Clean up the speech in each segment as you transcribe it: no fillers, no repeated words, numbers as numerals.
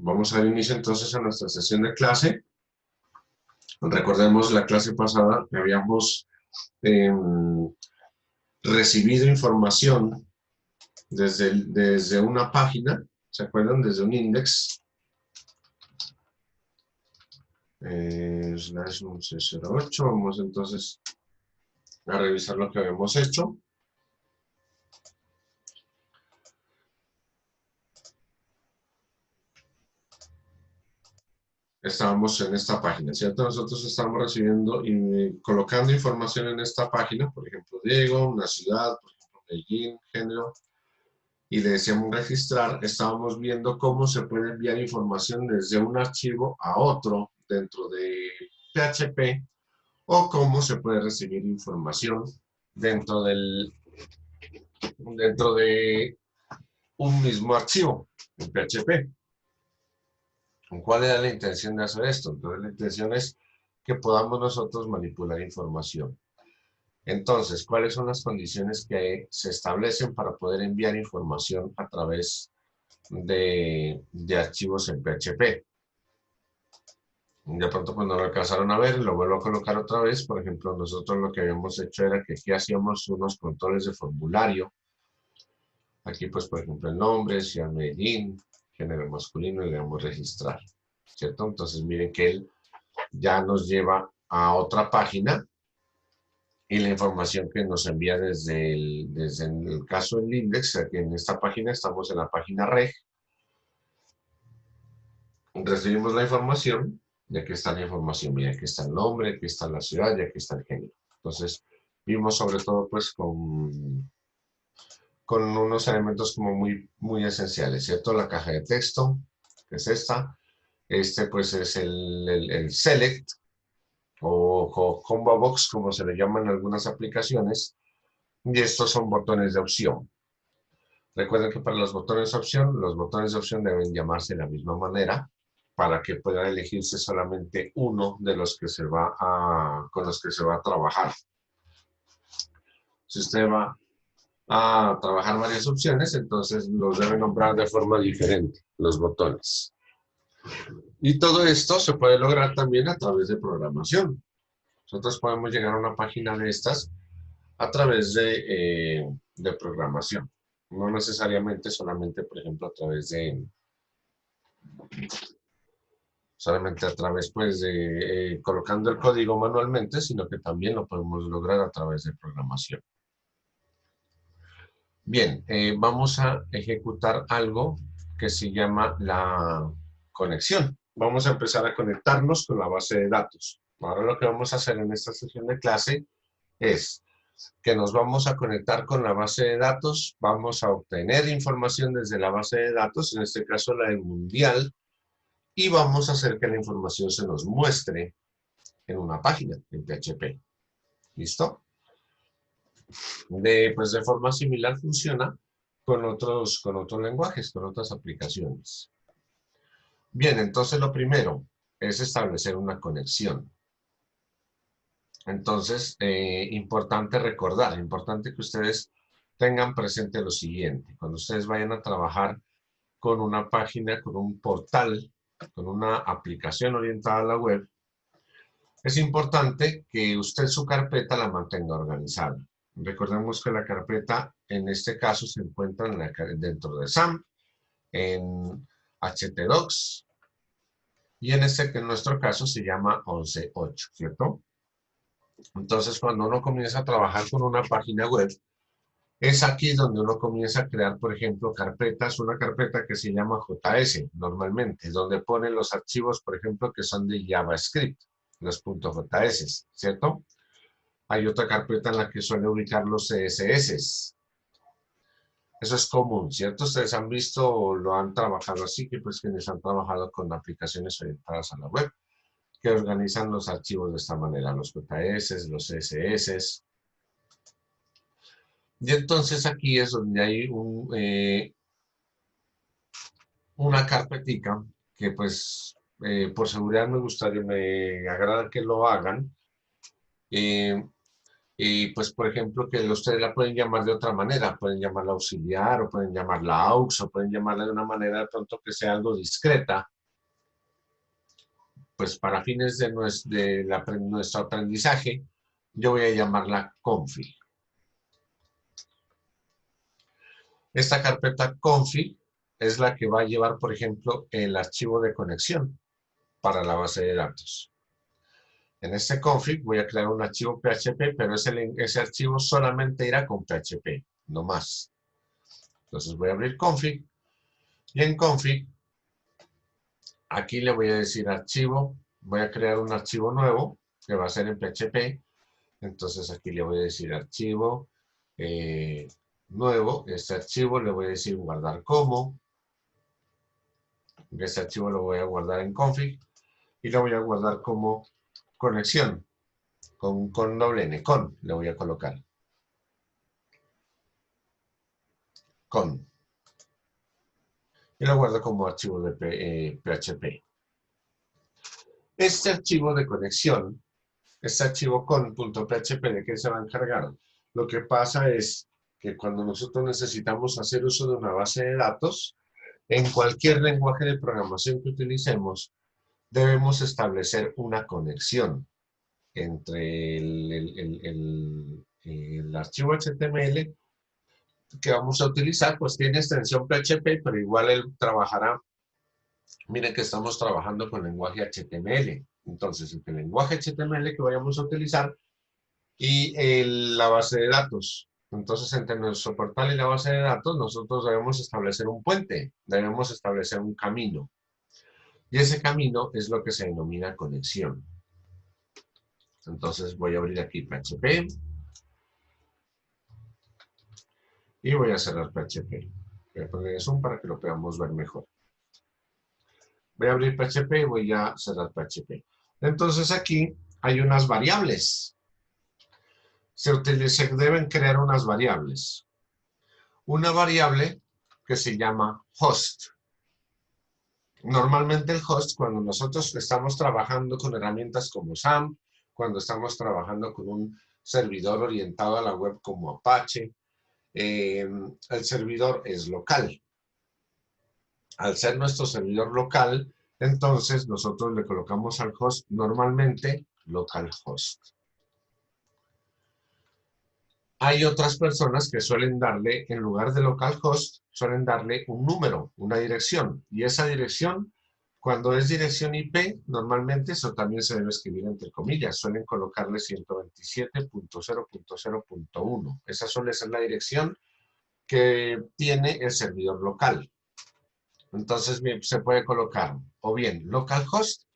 Vamos a dar inicio entonces a nuestra sesión de clase. Recordemos la clase pasada que habíamos recibido información desde una página, ¿se acuerdan? Desde un index, slash 1108. Vamos entonces a revisar lo que habíamos hecho. Estábamos en esta página, ¿cierto? Nosotros estamos recibiendo y colocando información en esta página, por ejemplo, Diego, una ciudad, por ejemplo, Medellín, género, y le decíamos registrar. Estábamos viendo cómo se puede enviar información desde un archivo a otro dentro de PHP, o cómo se puede recibir información dentro de un mismo archivo en PHP. ¿Cuál era la intención de hacer esto? Entonces, la intención es que podamos nosotros manipular información. Entonces, ¿cuáles son las condiciones que se establecen para poder enviar información a través de archivos en PHP? De pronto, pues no lo alcanzaron a ver, lo vuelvo a colocar otra vez. Por ejemplo, nosotros lo que habíamos hecho era que aquí hacíamos unos controles de formulario. Aquí, pues, por ejemplo, el nombre, Ciudad Medellín, género masculino, y le damos registrar, ¿cierto? Entonces, miren que él ya nos lleva a otra página y la información que nos envía desde el caso del index, aquí en esta página estamos en la página reg, recibimos la información, y aquí está la información, mira, aquí está el nombre, aquí está la ciudad y aquí está el género. Entonces, vimos sobre todo pues con unos elementos como muy esenciales, ¿cierto? La caja de texto, que es esta. Este pues es el select o combo box, como se le llaman en algunas aplicaciones. Y estos son botones de opción. Recuerden que para los botones de opción deben llamarse de la misma manera para que pueda elegirse solamente uno de los que con los que se va a trabajar. Si usted va a trabajar varias opciones, entonces los debe nombrar de forma diferente, los botones. Y todo esto se puede lograr también a través de programación. Nosotros podemos llegar a una página de estas a través de programación. No necesariamente solamente, por ejemplo, solamente a través pues, de colocando el código manualmente, sino que también lo podemos lograr a través de programación. Bien, vamos a ejecutar algo que se llama la conexión. Vamos a empezar a conectarnos con la base de datos. Ahora lo que vamos a hacer en esta sesión de clase es que nos vamos a conectar con la base de datos, vamos a obtener información desde la base de datos, en este caso la del mundial, y vamos a hacer que la información se nos muestre en una página, en PHP. ¿Listo? Pues de forma similar funciona con otros lenguajes, con otras aplicaciones. Bien, entonces lo primero es establecer una conexión. Entonces, importante recordar, importante que ustedes tengan presente lo siguiente. Cuando ustedes vayan a trabajar con una página, con un portal, con una aplicación orientada a la web, es importante que usted su carpeta la mantenga organizada. Recordemos que la carpeta en este caso se encuentra dentro de SAMP, en htdocs, y en nuestro caso se llama 11.8, ¿cierto? Entonces, cuando uno comienza a trabajar con una página web, es aquí donde uno comienza a crear, por ejemplo, carpetas, una carpeta que se llama JS, normalmente, donde pone los archivos, por ejemplo, que son de JavaScript, los .js, ¿cierto? Hay otra carpeta en la que suele ubicar los CSS. Eso es común, ¿cierto? Ustedes han visto o lo han trabajado así, que pues quienes han trabajado con aplicaciones orientadas a la web, que organizan los archivos de esta manera, los JS, los CSS. Y entonces aquí es donde hay una carpetica que pues por seguridad me agrada que lo hagan. Y pues, por ejemplo, que ustedes la pueden llamar de otra manera, pueden llamarla auxiliar o pueden llamarla aux o pueden llamarla de una manera de pronto que sea algo discreta, pues para fines de nuestro aprendizaje, yo voy a llamarla config. Esta carpeta config es la que va a llevar, por ejemplo, el archivo de conexión para la base de datos. En este config voy a crear un archivo PHP, pero ese archivo solamente irá con PHP, no más. Entonces voy a abrir config y en config aquí le voy a decir archivo, voy a crear un archivo nuevo que va a ser en PHP. Entonces aquí le voy a decir archivo nuevo, este archivo le voy a decir guardar como, este archivo lo voy a guardar en config y lo voy a guardar como conexión, con doble N, con, le voy a colocar, con, y lo guardo como archivo de PHP. Este archivo de conexión, este archivo con.php, ¿de qué se va a encargar? Lo que pasa es que cuando nosotros necesitamos hacer uso de una base de datos, en cualquier lenguaje de programación que utilicemos, debemos establecer una conexión entre el archivo HTML que vamos a utilizar, pues tiene extensión PHP, pero igual él trabajará. Miren que estamos trabajando con lenguaje HTML. Entonces, entre el lenguaje HTML que vayamos a utilizar y la base de datos. Entonces, entre nuestro portal y la base de datos, nosotros debemos establecer un puente, debemos establecer un camino. Y ese camino es lo que se denomina conexión. Entonces, voy a abrir aquí PHP y voy a cerrar PHP. Voy a poner zoom para que lo podamos ver mejor. Voy a abrir PHP y voy a cerrar PHP. Entonces, aquí hay unas variables. Se deben crear unas variables. Una variable que se llama host. Normalmente el host, cuando nosotros estamos trabajando con herramientas como SAMP, cuando estamos trabajando con un servidor orientado a la web como Apache, el servidor es local. Al ser nuestro servidor local, entonces nosotros le colocamos al host normalmente localhost. Hay otras personas que suelen darle, en lugar de localhost, suelen darle un número, una dirección. Y esa dirección, cuando es dirección IP, normalmente eso también se debe escribir entre comillas. Suelen colocarle 127.0.0.1. Esa suele ser la dirección que tiene el servidor local. Entonces se puede colocar o bien localhost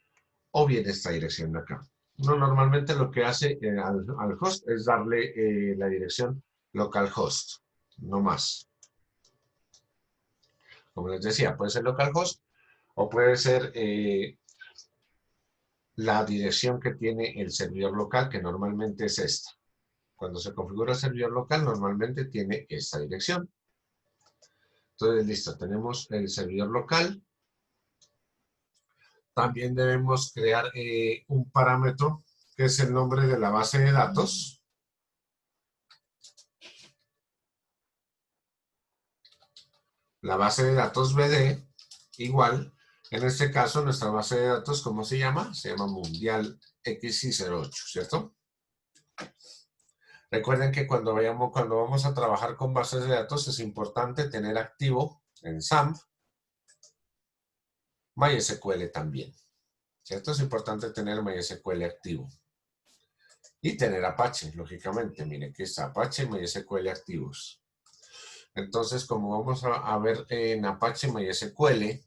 o bien esta dirección de acá. Uno normalmente lo que hace al host es darle la dirección localhost, no más. Como les decía, puede ser localhost o puede ser la dirección que tiene el servidor local, que normalmente es esta. Cuando se configura el servidor local, normalmente tiene esta dirección. Entonces, listo, tenemos el servidor local. También debemos crear un parámetro que es el nombre de la base de datos. La base de datos BD, igual, en este caso nuestra base de datos, ¿cómo se llama? Se llama Mundial XI08, ¿cierto? Recuerden que cuando vamos a trabajar con bases de datos es importante tener activo en SAMP MySQL también, ¿cierto? Es importante tener MySQL activo. Y tener Apache, lógicamente. Miren que está Apache y MySQL activos. Entonces, como vamos a ver en Apache MySQL,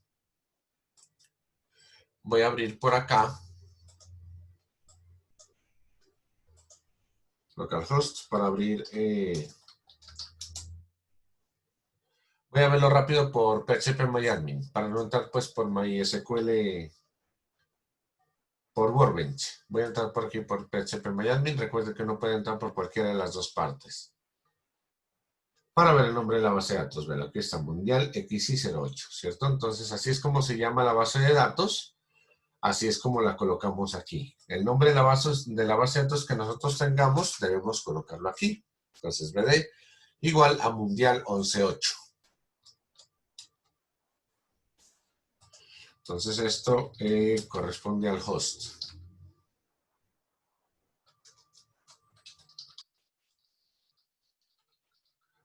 voy a abrir por acá localhost para abrir. Voy a verlo rápido por phpMyAdmin, para no entrar pues por MySQL, por Workbench. Voy a entrar por aquí por phpMyAdmin. Recuerden que no puede entrar por cualquiera de las dos partes. Para ver el nombre de la base de datos, vean, aquí está Mundial XI08, ¿cierto? Entonces, así es como se llama la base de datos. Así es como la colocamos aquí. El nombre de la base de datos que nosotros tengamos, debemos colocarlo aquí. Entonces, BD igual a mundial 11.8. Entonces, esto corresponde al host.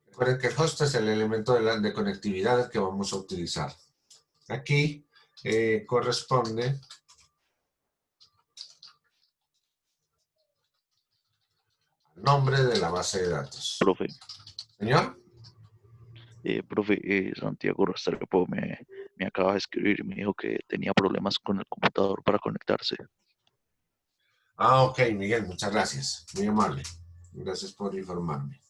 Recuerden que el host es el elemento de conectividad que vamos a utilizar. Aquí corresponde al nombre de la base de datos. Profe, ¿Señor? Santiago Restrepo me acaba de escribir y me dijo que tenía problemas con el computador para conectarse. Ah, ok, Miguel, muchas gracias. Muy amable. Gracias por informarme.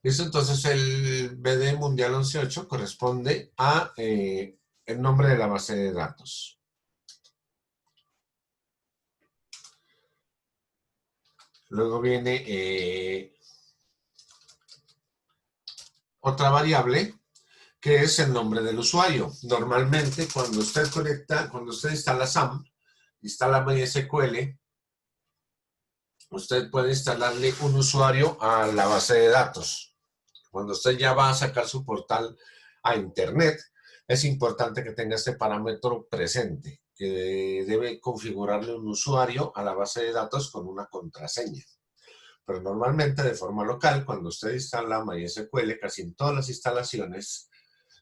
Listo, entonces el BD Mundial 11.8 corresponde a el nombre de la base de datos. Luego viene otra variable que es el nombre del usuario. Normalmente cuando usted conecta, cuando usted instala SAM, instala MySQL, usted puede instalarle un usuario a la base de datos. Cuando usted ya va a sacar su portal a internet, es importante que tenga este parámetro presente, que debe configurarle un usuario a la base de datos con una contraseña. Pero normalmente de forma local, cuando usted instala MySQL, casi en todas las instalaciones,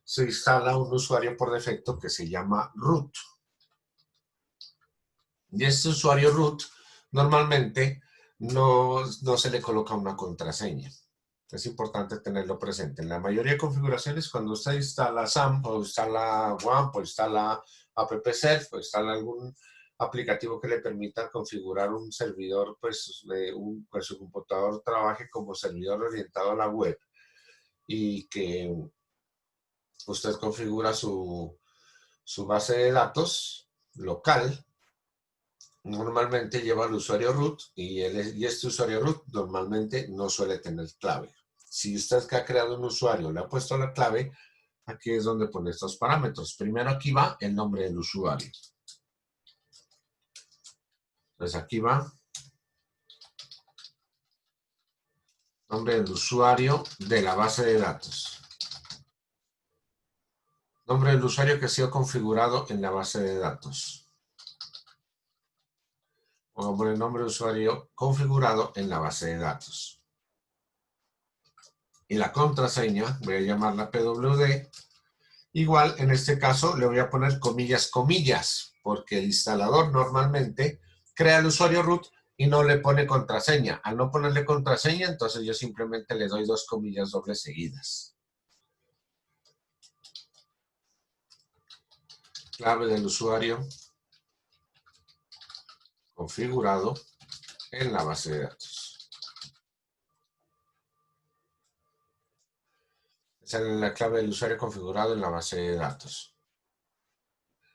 se instala un usuario por defecto que se llama root. Y este usuario root normalmente no se le coloca una contraseña. Es importante tenerlo presente. En la mayoría de configuraciones, cuando usted instala SAM o instala WAMP o instala AppServe o instala algún aplicativo que le permita configurar un servidor, pues su computador trabaje como servidor orientado a la web y que usted configura su base de datos local, normalmente lleva el usuario root y este usuario root normalmente no suele tener clave. Si usted que ha creado un usuario le ha puesto la clave, aquí es donde pone estos parámetros. Primero aquí va el nombre del usuario. Entonces aquí va nombre del usuario de la base de datos. Nombre del usuario que ha sido configurado en la base de datos. O por el nombre de usuario configurado en la base de datos. Y la contraseña, voy a llamarla PWD. Igual, en este caso, le voy a poner comillas, comillas, porque el instalador normalmente crea el usuario root y no le pone contraseña. Al no ponerle contraseña, entonces yo simplemente le doy 2 comillas dobles seguidas. Clave del usuario configurado en la base de datos. Esa es la clave del usuario configurado en la base de datos.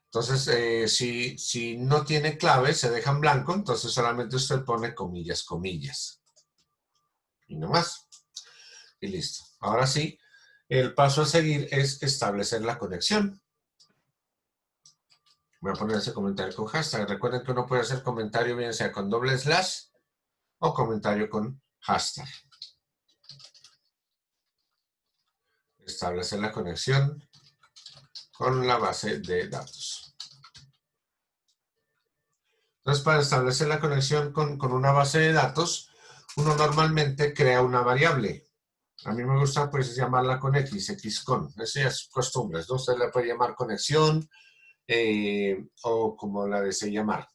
Entonces, si no tiene clave, se deja en blanco, entonces solamente usted pone comillas, comillas. Y no más. Y listo. Ahora sí, el paso a seguir es establecer la conexión. Voy a poner ese comentario con hashtag. Recuerden que uno puede hacer comentario bien sea con doble slash o comentario con hashtag. Establecer la conexión con la base de datos. Entonces, para establecer la conexión con una base de datos, uno normalmente crea una variable. A mí me gusta pues llamarla con X, XCon. Eso ya es costumbre, ¿no? Usted la puede llamar conexión o como la desee llamar.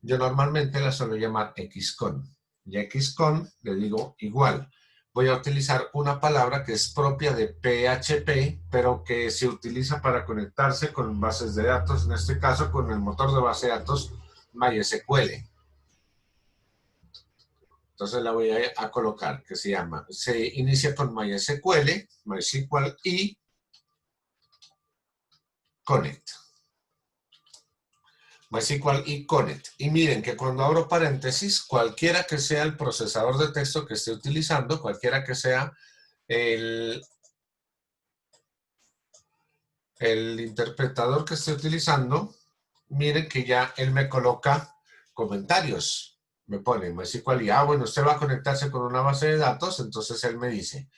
Yo normalmente la suelo llamar XCon. Y XCon le digo igual. Voy a utilizar una palabra que es propia de PHP, pero que se utiliza para conectarse con bases de datos, en este caso con el motor de base de datos MySQL. Entonces la voy a colocar, que se inicia con MySQL, MySQL y Connect. MySQL y Connect. Y miren que cuando abro paréntesis, cualquiera que sea el procesador de texto que esté utilizando, cualquiera que sea el el interpretador que estoy utilizando, miren que ya él me coloca comentarios. Me pone MySQL y, bueno, usted va a conectarse con una base de datos, entonces él me dice,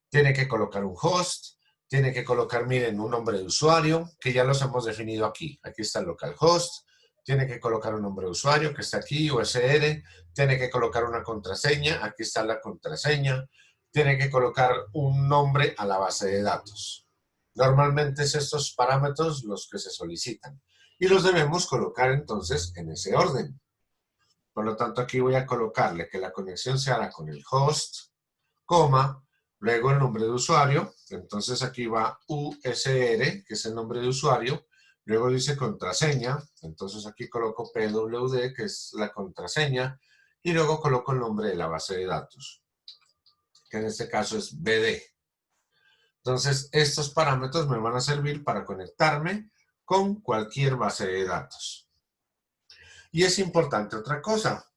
tiene que colocar un host, tiene que colocar, miren, un nombre de usuario, que ya los hemos definido aquí. Aquí está el localhost, tiene que colocar un nombre de usuario, que está aquí, USR, tiene que colocar una contraseña, aquí está la contraseña, tiene que colocar un nombre a la base de datos. Normalmente es estos parámetros los que se solicitan y los debemos colocar entonces en ese orden. Por lo tanto, aquí voy a colocarle que la conexión se hará con el host, coma, luego el nombre de usuario, entonces aquí va USR, que es el nombre de usuario, luego dice contraseña, entonces aquí coloco PWD, que es la contraseña, y luego coloco el nombre de la base de datos, que en este caso es BD. Entonces, estos parámetros me van a servir para conectarme con cualquier base de datos. Y es importante otra cosa.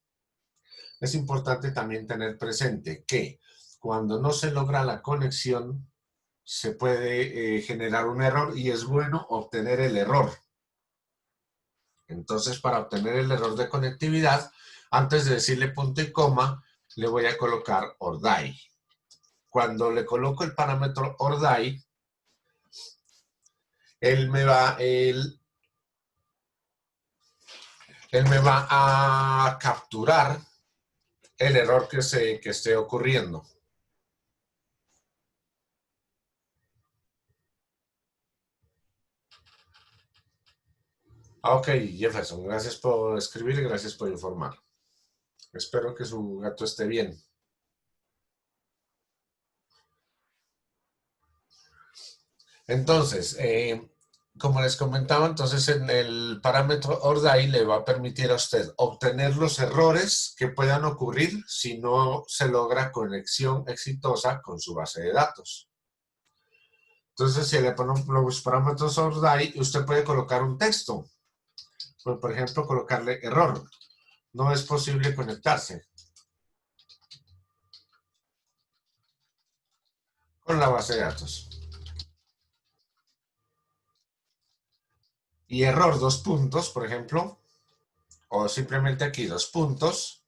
Es importante también tener presente que cuando no se logra la conexión, se puede generar un error y es bueno obtener el error. Entonces, para obtener el error de conectividad, antes de decirle punto y coma, le voy a colocar ORDAI. Cuando le coloco el parámetro ORDAI, él me va a capturar el error que esté ocurriendo. Ok, Jefferson, gracias por escribir y gracias por informar. Espero que su gato esté bien. Entonces, como les comentaba, entonces en el parámetro ORDAI le va a permitir a usted obtener los errores que puedan ocurrir si no se logra conexión exitosa con su base de datos. Entonces, si le ponen los parámetros ORDAI, usted puede colocar un texto. Pues, por ejemplo, colocarle error. No es posible conectarse con la base de datos. Y error, dos puntos, por ejemplo, o simplemente aquí dos puntos.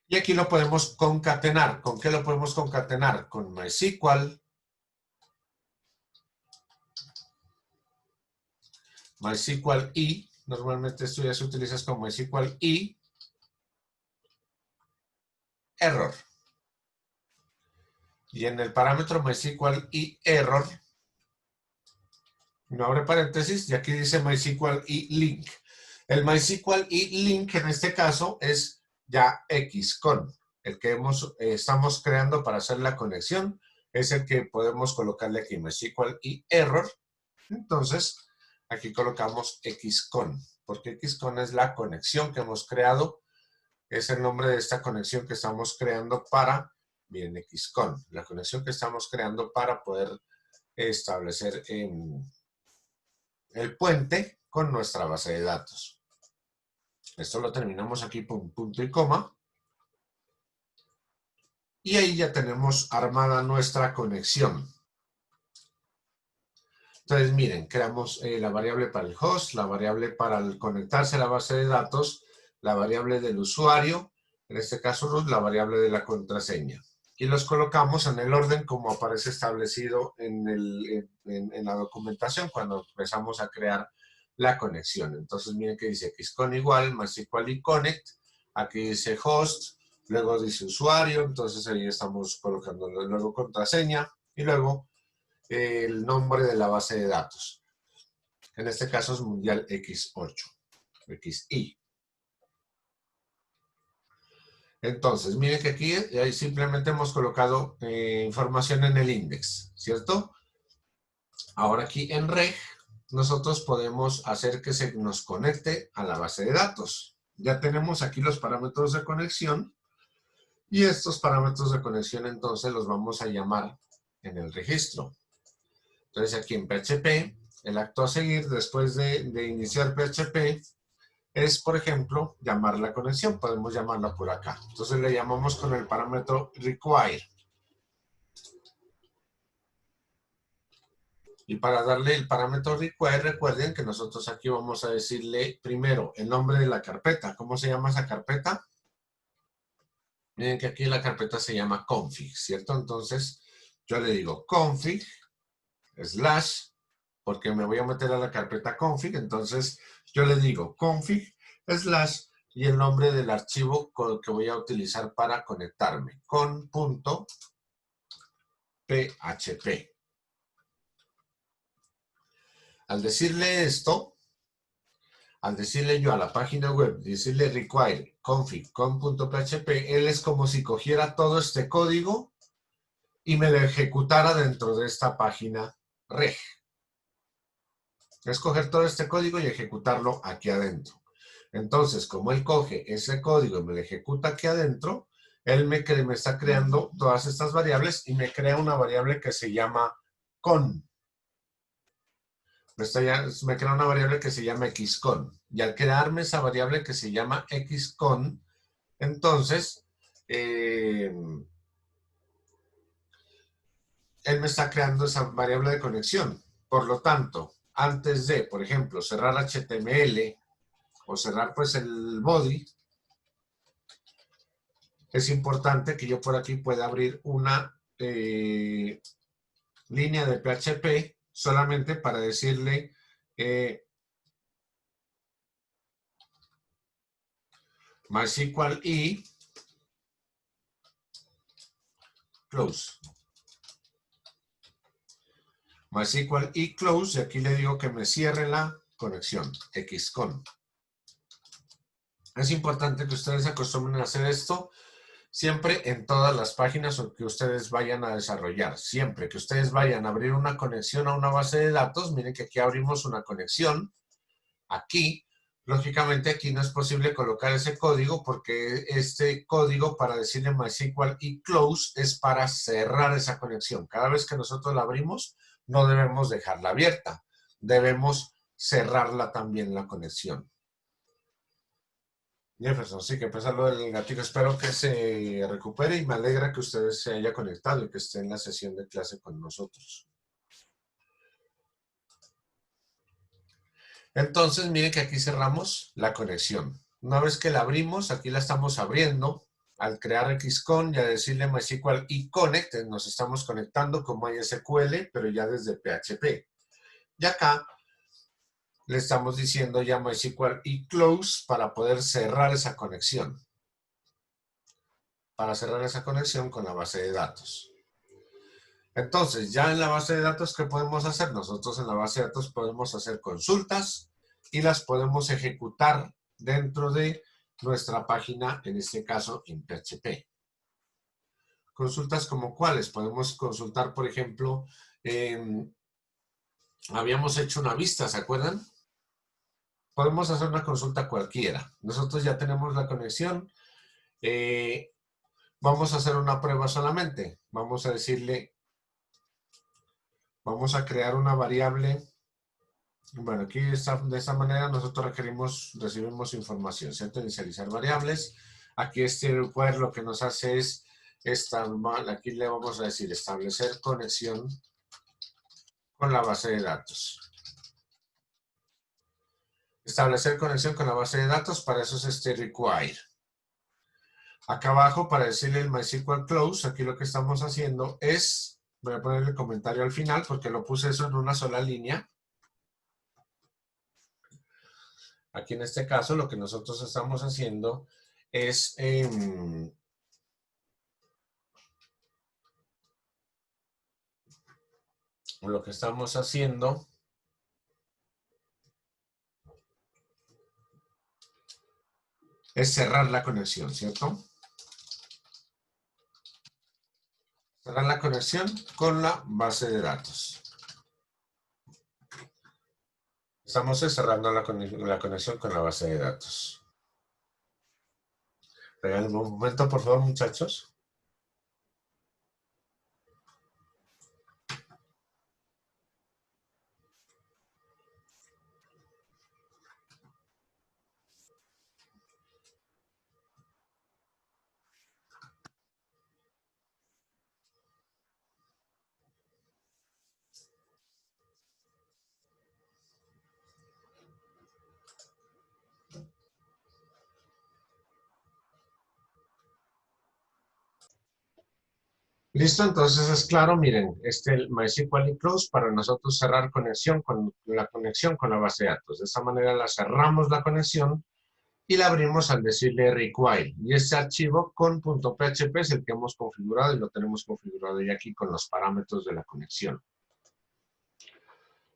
Y aquí lo podemos concatenar. ¿Con qué lo podemos concatenar? Con MySQL, MySQL y, normalmente esto ya se utiliza con MySQL y error. Y en el parámetro MySQL y error, no abre paréntesis, y aquí dice MySQL y link. El MySQL y link en este caso es ya XCon, el que estamos creando para hacer la conexión, es el que podemos colocarle aquí MySQL y error. Entonces, aquí colocamos XCon, porque XCon es la conexión que hemos creado, es el nombre de esta conexión que estamos creando para, miren, XCon, la conexión que estamos creando para poder establecer el puente con nuestra base de datos. Esto lo terminamos aquí con punto y coma. Y ahí ya tenemos armada nuestra conexión. Entonces, miren, creamos la variable para el host, la variable para el conectarse a la base de datos, la variable del usuario, en este caso la variable de la contraseña. Y los colocamos en el orden como aparece establecido en la documentación cuando empezamos a crear la conexión. Entonces, miren que dice XCon igual, MySQL y connect, aquí dice host, luego dice usuario, entonces ahí estamos colocando luego contraseña y luego el nombre de la base de datos. En este caso es Mundial X8, XI. Entonces, miren que aquí simplemente hemos colocado información en el index, ¿cierto? Ahora aquí en reg, nosotros podemos hacer que se nos conecte a la base de datos. Ya tenemos aquí los parámetros de conexión y estos parámetros de conexión entonces los vamos a llamar en el registro. Entonces aquí en PHP, el acto a seguir después de iniciar PHP es, por ejemplo, llamar la conexión. Podemos llamarla por acá. Entonces le llamamos con el parámetro require. Y para darle el parámetro require, recuerden que nosotros aquí vamos a decirle primero el nombre de la carpeta. ¿Cómo se llama esa carpeta? Miren que aquí la carpeta se llama config, ¿cierto? Entonces yo le digo config slash, porque me voy a meter a la carpeta config, entonces yo le digo config slash y el nombre del archivo con el que voy a utilizar para conectarme, con.php. Al decirle esto, al decirle yo a la página web, decirle require config con.php, él es como si cogiera todo este código y me lo ejecutara dentro de esta página reg. Es coger todo este código y ejecutarlo aquí adentro. Entonces, como él coge ese código y me lo ejecuta aquí adentro, él me está creando todas estas variables y me crea una variable que se llama con. Me crea una variable que se llama xcon. Y al crearme esa variable que se llama xcon, entonces, él me está creando esa variable de conexión. Por lo tanto, antes de, por ejemplo, cerrar HTML o cerrar pues el body, es importante que yo por aquí pueda abrir una línea de PHP solamente para decirle MySQL y close. MySQL y close, y aquí le digo que me cierre la conexión, xcon. Es importante que ustedes se acostumbren a hacer esto siempre en todas las páginas que ustedes vayan a desarrollar. Siempre que ustedes vayan a abrir una conexión a una base de datos, miren que aquí abrimos una conexión. Aquí, lógicamente, aquí no es posible colocar ese código porque este código para decirle MySQL y close es para cerrar esa conexión. Cada vez que nosotros la abrimos, no debemos dejarla abierta. Debemos cerrarla también la conexión. Jefferson, sí, que pasa lo del gatito. Espero que se recupere y me alegra que usted se haya conectado y que esté en la sesión de clase con nosotros. Entonces, mire que aquí cerramos la conexión. Una vez que la abrimos, aquí la estamos abriendo. Al crear XCon y a decirle MySQL y Connect, nos estamos conectando con MySQL, pero ya desde PHP. Y acá le estamos diciendo ya MySQL y Close para poder cerrar esa conexión. Para cerrar esa conexión con la base de datos. Entonces, ya en la base de datos, ¿qué podemos hacer? Nosotros en la base de datos podemos hacer consultas y las podemos ejecutar dentro de nuestra página, en este caso en PHP. Consultas como cuáles. Podemos consultar, por ejemplo, habíamos hecho una vista, ¿se acuerdan? Podemos hacer una consulta cualquiera. Nosotros ya tenemos la conexión. Vamos a hacer una prueba solamente. Vamos a decirle, vamos a crear una variable. Bueno, aquí de esta manera nosotros recibimos información, ¿cierto? Inicializar variables. Aquí este require lo que nos hace es, aquí le vamos a decir establecer conexión con la base de datos. Establecer conexión con la base de datos, para eso es este require. Acá abajo, para decirle el MySQL close, aquí lo que estamos haciendo es, voy a poner el comentario al final porque lo puse eso en una sola línea. Aquí en este caso lo que nosotros estamos haciendo es lo que estamos haciendo es cerrar la conexión, ¿cierto? Cerrar la conexión con la base de datos. Estamos cerrando la conexión con la base de datos. Regálenme un momento, por favor, muchachos. Listo, entonces es claro, miren, el MySQL include para nosotros cerrar conexión con la conexión con la base de datos. De esta manera la cerramos la conexión y la abrimos al decirle require. Y este archivo con .php es el que hemos configurado y lo tenemos configurado ya aquí con los parámetros de la conexión.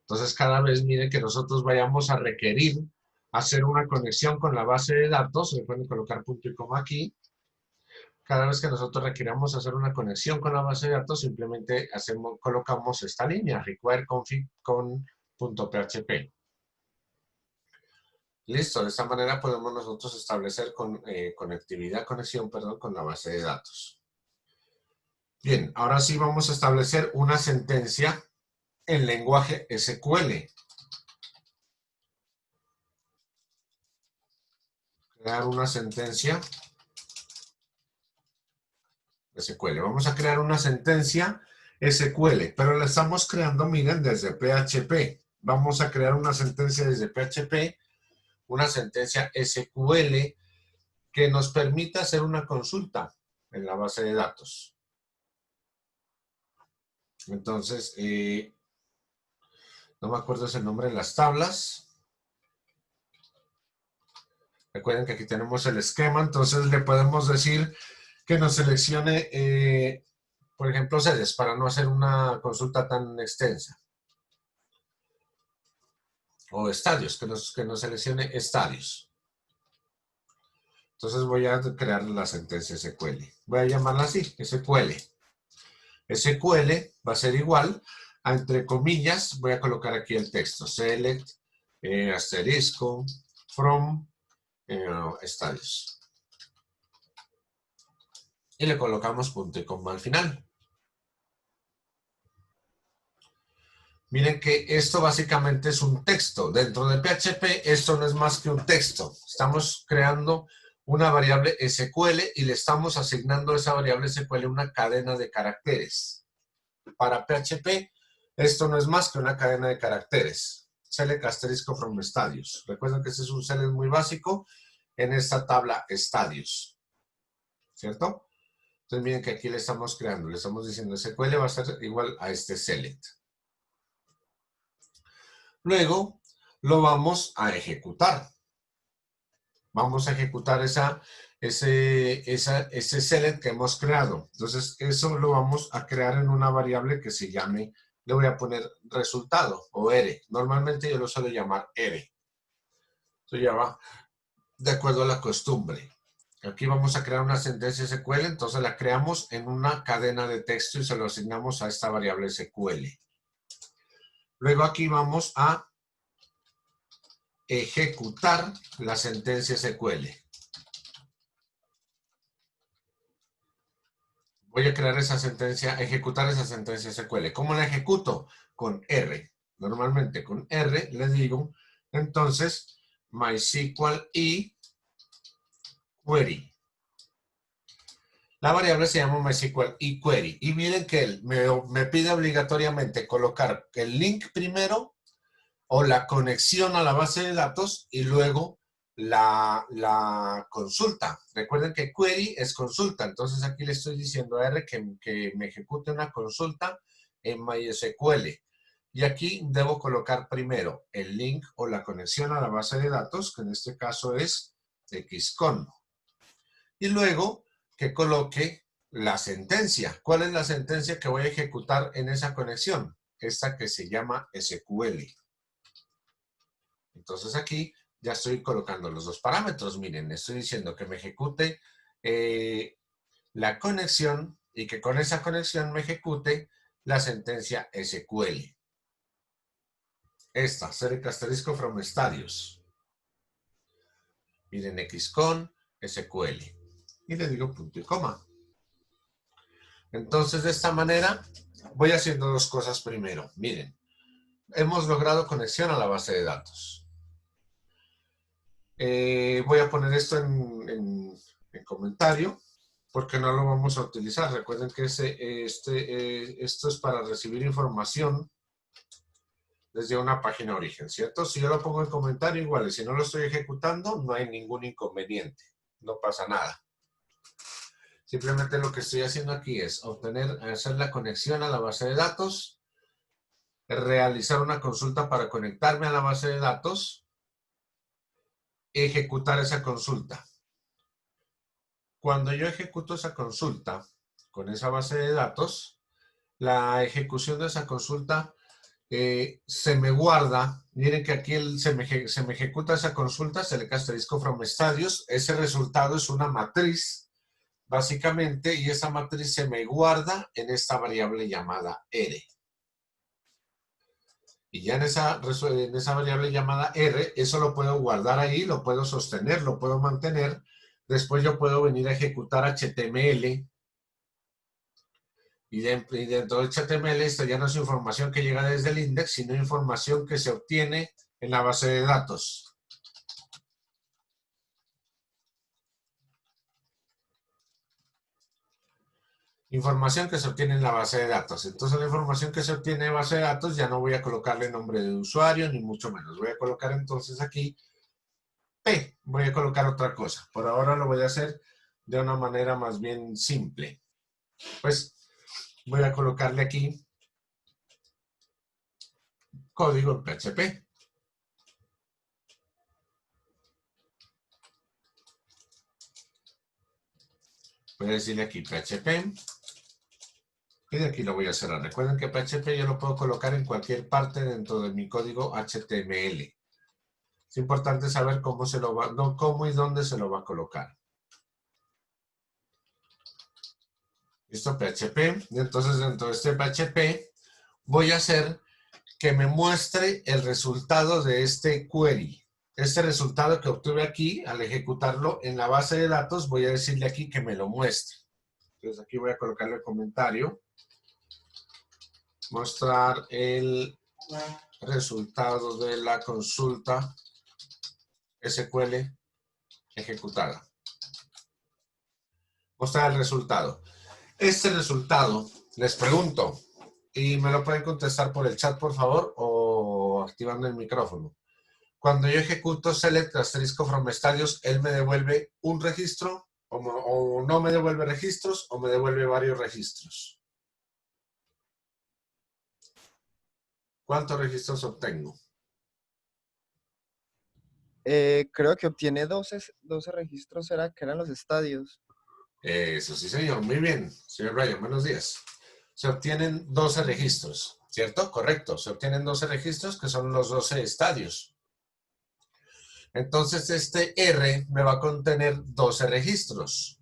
Entonces cada vez miren que nosotros vayamos a requerir hacer una conexión con la base de datos, le pueden colocar punto y coma aquí. Cada vez que nosotros requiramos hacer una conexión con la base de datos, simplemente colocamos esta línea, require config con .php. Listo, de esta manera podemos nosotros establecer conexión, con la base de datos. Bien, ahora sí vamos a establecer una sentencia en lenguaje SQL. Crear una sentencia SQL. Vamos a crear una sentencia SQL, pero la estamos creando, miren, desde PHP. Vamos a crear una sentencia desde PHP, una sentencia SQL que nos permita hacer una consulta en la base de datos. Entonces, no me acuerdo el nombre de las tablas. Recuerden que aquí tenemos el esquema, entonces le podemos decir que nos seleccione, por ejemplo, sedes, para no hacer una consulta tan extensa. O estadios, que nos seleccione estadios. Entonces voy a crear la sentencia SQL. Voy a llamarla así, SQL. SQL va a ser igual a, entre comillas, voy a colocar aquí el texto. Select, asterisco, from, estadios. Y le colocamos punto y coma al final. Miren que esto básicamente es un texto. Dentro de PHP esto no es más que un texto. Estamos creando una variable SQL y le estamos asignando a esa variable SQL una cadena de caracteres. Para PHP esto no es más que una cadena de caracteres. Select asterisco from estadios. Recuerden que este es un select muy básico en esta tabla estadios. ¿Cierto? Entonces miren que aquí le estamos creando, le estamos diciendo SQL va a ser igual a este select. Luego lo vamos a ejecutar. Vamos a ejecutar ese select que hemos creado. Entonces, eso lo vamos a crear en una variable que se llame, le voy a poner resultado o R. Normalmente yo lo suelo llamar R. Esto ya va de acuerdo a la costumbre. Aquí vamos a crear una sentencia SQL, entonces la creamos en una cadena de texto y se lo asignamos a esta variable SQL. Luego aquí vamos a ejecutar la sentencia SQL. Voy a crear esa sentencia, ejecutar esa sentencia SQL. ¿Cómo la ejecuto? Con R. Normalmente con R le digo, entonces, MySQL y query. La variable se llama MySQL y query. Y miren que él me pide obligatoriamente colocar el link primero o la conexión a la base de datos y luego la consulta. Recuerden que query es consulta, entonces aquí le estoy diciendo a R que me ejecute una consulta en MySQL. Y aquí debo colocar primero el link o la conexión a la base de datos, que en este caso es XCON. Y luego que coloque la sentencia. ¿Cuál es la sentencia que voy a ejecutar en esa conexión? Esta que se llama SQL. Entonces aquí ya estoy colocando los dos parámetros. Miren, estoy diciendo que me ejecute la conexión y que con esa conexión me ejecute la sentencia SQL. Esta, select asterisco from estadios. Miren, XCON, SQL. Y le digo punto y coma. Entonces, de esta manera, voy haciendo dos cosas primero. Miren, hemos logrado conexión a la base de datos. Voy a poner esto en comentario porque no lo vamos a utilizar. Recuerden que esto es para recibir información desde una página origen, ¿cierto? Si yo lo pongo en comentario, igual, y si no lo estoy ejecutando, no hay ningún inconveniente, no pasa nada. Simplemente lo que estoy haciendo aquí es hacer la conexión a la base de datos, realizar una consulta para conectarme a la base de datos, ejecutar esa consulta. Cuando yo ejecuto esa consulta con esa base de datos, la ejecución de esa consulta se me guarda. Miren que aquí se me ejecuta esa consulta, select asterisco from stadios. Ese resultado es una matriz, básicamente, y esa matriz se me guarda en esta variable llamada R. Y ya en esa variable llamada R, eso lo puedo guardar ahí, lo puedo sostener, lo puedo mantener. Después yo puedo venir a ejecutar HTML. Y dentro de HTML esto ya no es información que llega desde el index, sino información que se obtiene en la base de datos. Información que se obtiene en la base de datos. Entonces la información que se obtiene en base de datos ya no voy a colocarle nombre de usuario, ni mucho menos. Voy a colocar entonces aquí P. Voy a colocar otra cosa. Por ahora lo voy a hacer de una manera más bien simple. Pues voy a colocarle aquí código en PHP. Voy a decirle aquí PHP. Y de aquí lo voy a cerrar. Recuerden que PHP yo lo puedo colocar en cualquier parte dentro de mi código HTML. Es importante saber cómo se lo va, no cómo y dónde se lo va a colocar. Listo, PHP. Y entonces dentro de este PHP voy a hacer que me muestre el resultado de este query. Este resultado que obtuve aquí, al ejecutarlo en la base de datos, voy a decirle aquí que me lo muestre. Entonces aquí voy a colocarle el comentario. Mostrar el resultado de la consulta SQL ejecutada. Mostrar el resultado. Este resultado, les pregunto, y me lo pueden contestar por el chat, por favor, o activando el micrófono. Cuando yo ejecuto select asterisco from stadios, ¿él me devuelve un registro? ¿O no me devuelve registros? ¿O me devuelve varios registros? ¿Cuántos registros obtengo? Creo que obtiene 12 registros, ¿será que eran los estadios? Eso sí, señor. Muy bien. Señor Ryan, buenos días. Se obtienen 12 registros, ¿cierto? Correcto. Se obtienen 12 registros que son los 12 estadios. Entonces, este R me va a contener 12 registros.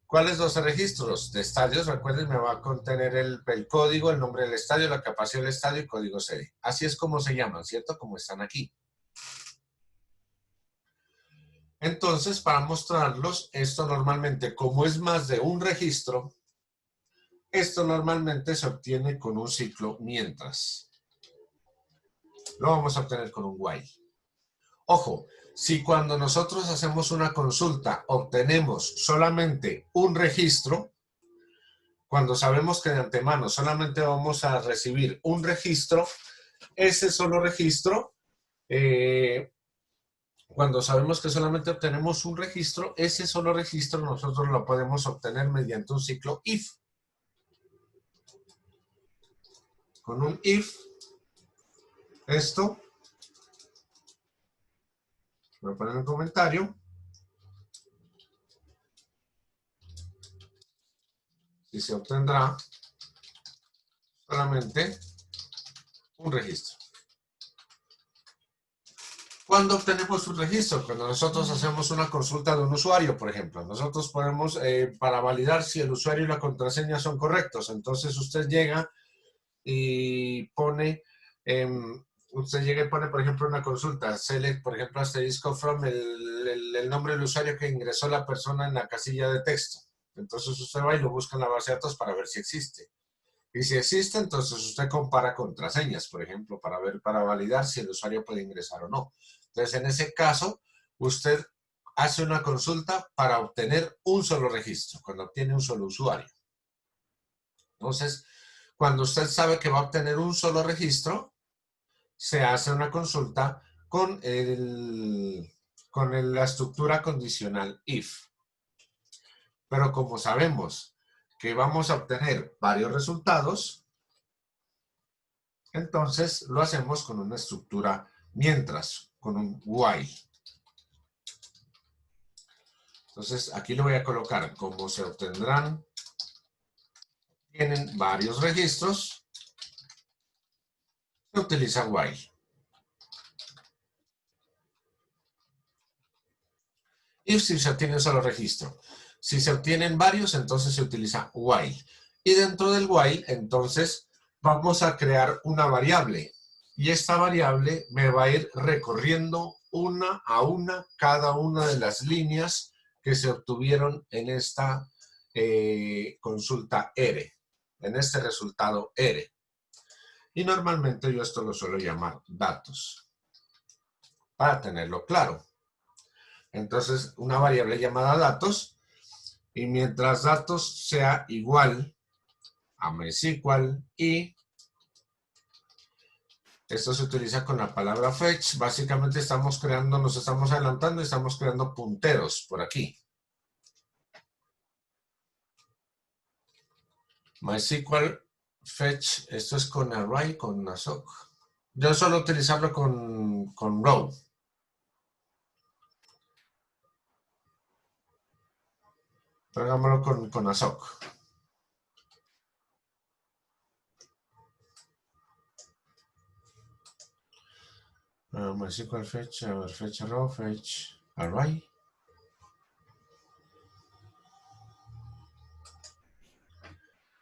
¿Cuáles 12 registros? De estadios, recuerden, me va a contener el código, el nombre del estadio, la capacidad del estadio y código serie. Así es como se llaman, ¿cierto? Como están aquí. Entonces, para mostrarlos, esto normalmente, como es más de un registro, esto normalmente se obtiene con un ciclo mientras. Lo vamos a obtener con un while. Ojo, si cuando nosotros hacemos una consulta obtenemos solamente un registro, cuando sabemos que de antemano solamente vamos a recibir un registro, ese solo registro, cuando sabemos que solamente obtenemos un registro, ese solo registro nosotros lo podemos obtener mediante un ciclo if. Con un if, esto, voy a poner en comentario, y se obtendrá solamente un registro. ¿Cuándo obtenemos un registro? Cuando nosotros hacemos una consulta de un usuario, por ejemplo. Nosotros ponemos para validar si el usuario y la contraseña son correctos. Entonces usted llega y pone, por ejemplo, una consulta. Select, por ejemplo, asterisco from el nombre del usuario que ingresó la persona en la casilla de texto. Entonces usted va y lo busca en la base de datos para ver si existe. Y si existe, entonces usted compara contraseñas, por ejemplo, para validar si el usuario puede ingresar o no. Entonces, en ese caso, usted hace una consulta para obtener un solo registro, cuando obtiene un solo usuario. Entonces, cuando usted sabe que va a obtener un solo registro, se hace una consulta con la estructura condicional if. Pero como sabemos que vamos a obtener varios resultados, entonces lo hacemos con una estructura mientras, con un while. Entonces aquí le voy a colocar cómo se obtendrán. Tienen varios registros. Se utiliza while. Y si se obtiene un solo registro. Si se obtienen varios, entonces se utiliza while. Y dentro del while, entonces, vamos a crear una variable. Y esta variable me va a ir recorriendo una a una cada una de las líneas que se obtuvieron en esta consulta R, en este resultado R. Y normalmente yo esto lo suelo llamar datos, para tenerlo claro. Entonces, una variable llamada datos, y mientras datos sea igual a MySQL y esto se utiliza con la palabra fetch, básicamente estamos creando, nos estamos adelantando y estamos creando punteros por aquí. MySQL fetch, esto es con array, con ASOC. Yo suelo utilizarlo con row. Hagámoslo con ASOC. MySQL fetch, a ver, fetch row, fetch array.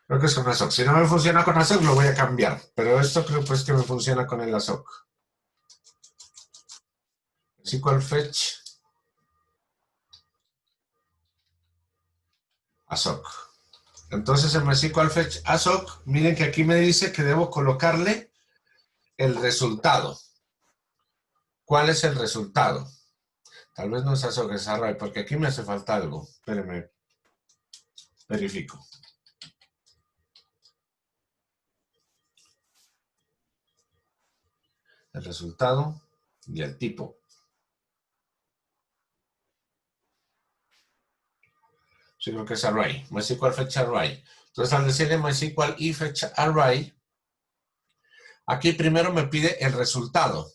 Creo que es con ASOC. Si no me funciona con ASOC, lo voy a cambiar. Pero esto creo pues que me funciona con el ASOC. MySQL fetch ASOC. Entonces en MySQL fetch ASOC, miren que aquí me dice que debo colocarle el resultado. ¿Cuál es el resultado? Tal vez no es ASOC, es array, porque aquí me hace falta algo. Espérenme. Verifico. El resultado y el tipo. Sí, creo que es array. MySQL fetch array. Entonces, al decirle MySQL y fetch array, aquí primero me pide el resultado.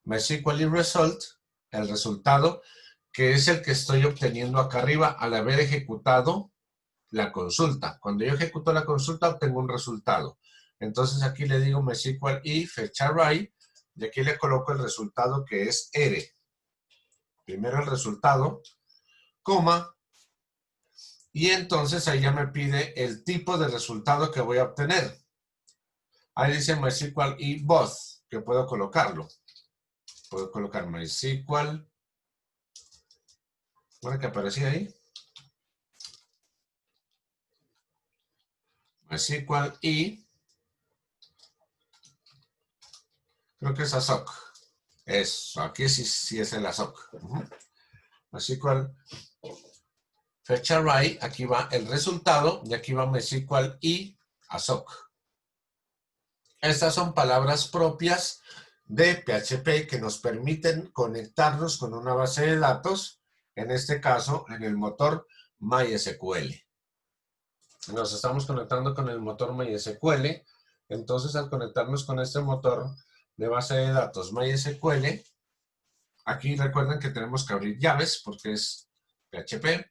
MySQL y result, el resultado, que es el que estoy obteniendo acá arriba al haber ejecutado la consulta. Cuando yo ejecuto la consulta, obtengo un resultado. Entonces, aquí le digo MySQL y fetch array, y aquí le coloco el resultado que es R. Primero el resultado, coma, y entonces ahí ya me pide el tipo de resultado que voy a obtener. Ahí dice MySQL y both, que puedo colocarlo. Puedo colocar MySQL. Bueno, que aparecía ahí. MySQL y creo que es ASOC. Eso, aquí sí es el ASOC. MySQL fetch array, aquí va el resultado y aquí va MySQL y ASOC. Estas son palabras propias de PHP que nos permiten conectarnos con una base de datos, en este caso en el motor MySQL. Nos estamos conectando con el motor MySQL, entonces al conectarnos con este motor de base de datos MySQL, aquí recuerden que tenemos que abrir llaves porque es PHP.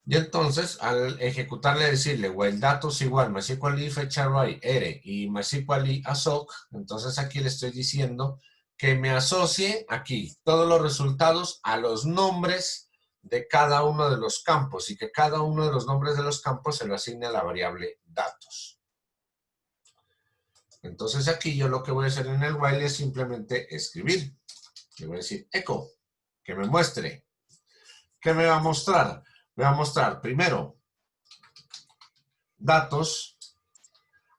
Y entonces, al ejecutarle, decirle while datos igual MySQL y fetch array R y MySQL y ASOC, entonces aquí le estoy diciendo que me asocie aquí todos los resultados a los nombres de cada uno de los campos y que cada uno de los nombres de los campos se lo asigne a la variable datos. Entonces aquí yo lo que voy a hacer en el while es simplemente escribir. Le voy a decir echo, que me muestre. ¿Qué me va a mostrar? Me va a mostrar primero datos,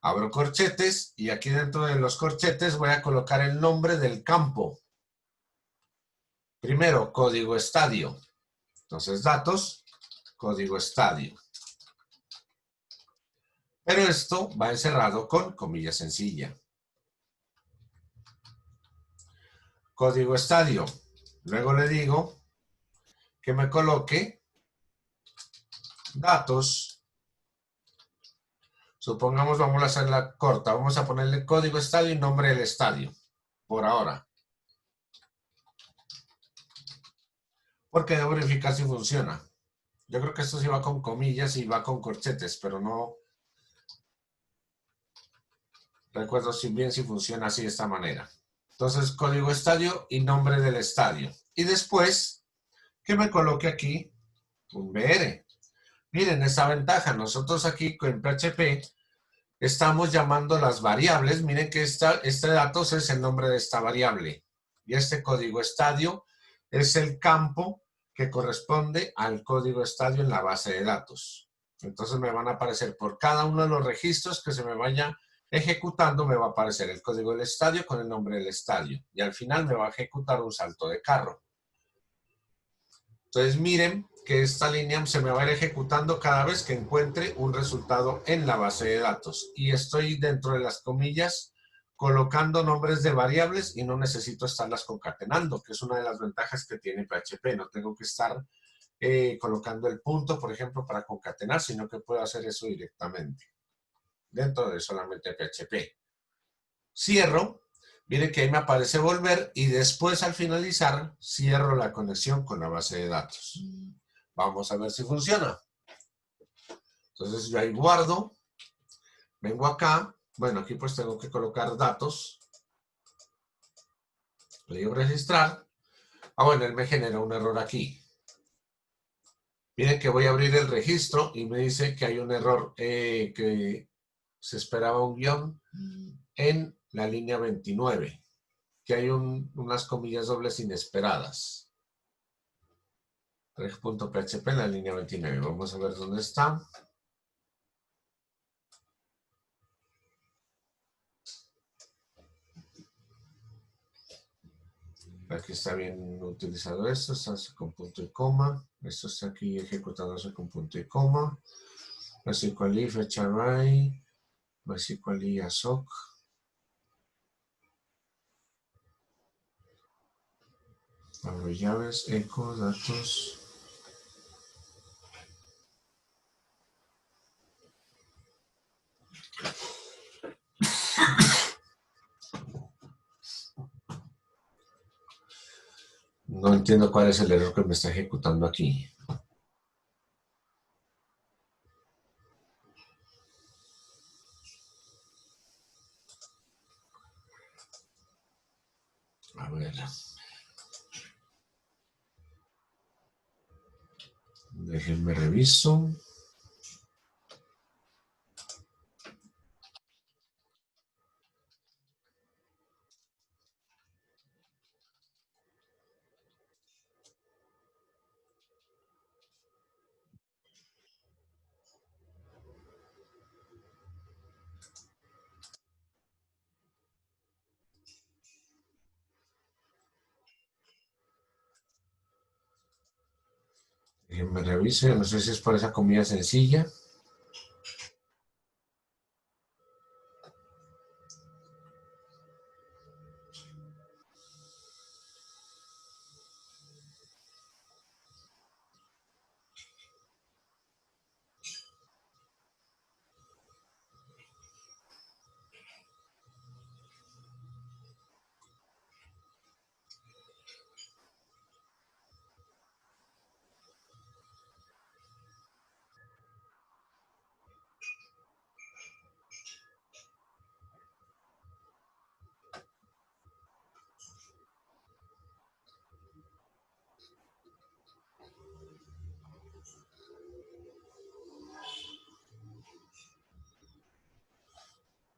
abro corchetes y aquí dentro de los corchetes voy a colocar el nombre del campo. Primero, código estadio. Entonces, datos, código estadio. Pero esto va encerrado con comilla sencilla. Código estadio. Luego le digo que me coloque datos, supongamos vamos a hacerla corta, vamos a ponerle código estadio y nombre del estadio, por ahora. Porque debo verificar si funciona. Yo creo que esto sí va con comillas y va con corchetes, pero no recuerdo si bien si funciona así de esta manera. Entonces, código estadio y nombre del estadio. Y después, que me coloque aquí un BR. Miren esta ventaja. Nosotros aquí en PHP estamos llamando las variables. Miren que este datos es el nombre de esta variable. Y este código estadio es el campo que corresponde al código estadio en la base de datos. Entonces me van a aparecer por cada uno de los registros que se me vaya ejecutando, me va a aparecer el código del estadio con el nombre del estadio. Y al final me va a ejecutar un salto de carro. Entonces miren que esta línea se me va a ir ejecutando cada vez que encuentre un resultado en la base de datos. Y estoy dentro de las comillas colocando nombres de variables y no necesito estarlas concatenando, que es una de las ventajas que tiene PHP. No tengo que estar colocando el punto, por ejemplo, para concatenar, sino que puedo hacer eso directamente dentro de solamente PHP. Cierro. Miren que ahí me aparece volver y después al finalizar cierro la conexión con la base de datos. Vamos a ver si funciona. Entonces yo ahí guardo, vengo acá, bueno, aquí pues tengo que colocar datos, le digo registrar. Ah, bueno, él me genera un error aquí. Miren que voy a abrir el registro y me dice que hay un error, que se esperaba un guión en la línea 29, que hay unas comillas dobles inesperadas. Reg.php en la línea 29. Vamos a ver dónde está. Aquí está bien utilizado esto, está con punto y coma. Esto está aquí ejecutándose con punto y coma. MySQL fecha array, MySQL ASOC. Abro llaves, eco, datos. No entiendo cuál es el error que me está ejecutando aquí. A ver. Déjenme reviso. Déjenme reviso. No sé si es por esa comida sencilla.